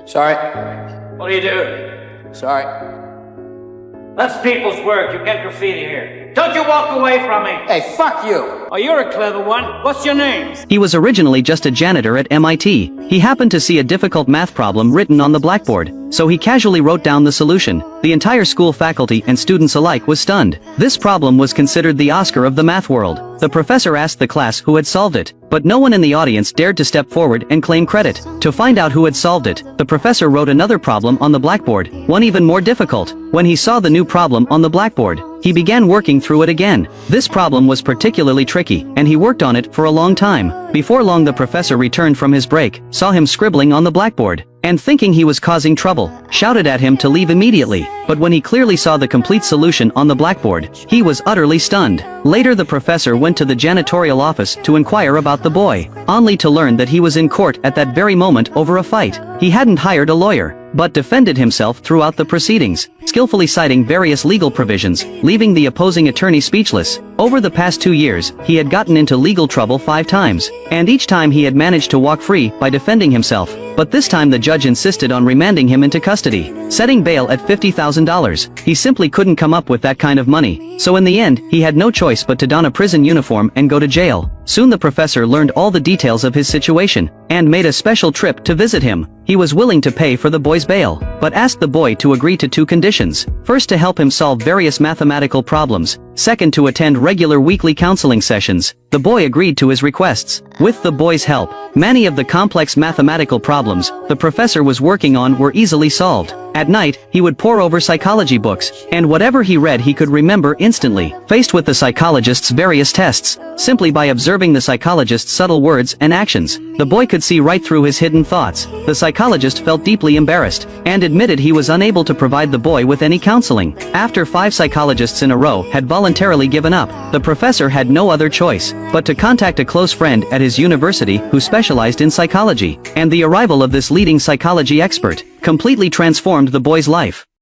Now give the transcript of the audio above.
Sorry. What do you do? Sorry. That's people's work. You get graffiti here. Don't you walk away from me! Hey, fuck you! Oh, you're a clever one. What's your name? He was originally just a janitor at MIT. He happened to see a difficult math problem written on the blackboard, so he casually wrote down the solution. The entire school faculty and students alike was stunned. This problem was considered the Oscar of the math world. The professor asked the class who had solved it, but no one in the audience dared to step forward and claim credit. To find out who had solved it, the professor wrote another problem on the blackboard, one even more difficult. When he saw the new problem on the blackboard, he began working through it again. This problem was particularly tricky, and he worked on it for a long time. Before long the professor returned from his break, saw him scribbling on the blackboard, and thinking he was causing trouble, shouted at him to leave immediately. But when he clearly saw the complete solution on the blackboard, he was utterly stunned. Later the professor went to the janitorial office to inquire about the boy, only to learn that he was in court at that very moment over a fight. He hadn't hired a lawyer, but defended himself throughout the proceedings, skillfully citing various legal provisions, leaving the opposing attorney speechless. Over the past 2 years, he had gotten into legal trouble 5 times, and each time he had managed to walk free by defending himself. But this time the judge insisted on remanding him into custody, setting bail at $50,000. He simply couldn't come up with that kind of money, so in the end, he had no choice but to don a prison uniform and go to jail. Soon the professor learned all the details of his situation, and made a special trip to visit him. He was willing to pay for the boy's bail, but asked the boy to agree to 2 conditions. First, to help him solve various mathematical problems. Second, to attend regular weekly counseling sessions. The boy agreed to his requests. With the boy's help, many of the complex mathematical problems the professor was working on were easily solved. At night, he would pore over psychology books, and whatever he read he could remember instantly. Faced with the psychologist's various tests, simply by observing the psychologist's subtle words and actions, the boy could see right through his hidden thoughts. The psychologist felt deeply embarrassed, and admitted he was unable to provide the boy with any counseling. After 5 psychologists in a row had voluntarily given up, the professor had no other choice but to contact a close friend at his university who specialized in psychology, and the arrival of this leading psychology expert completely transformed the boy's life.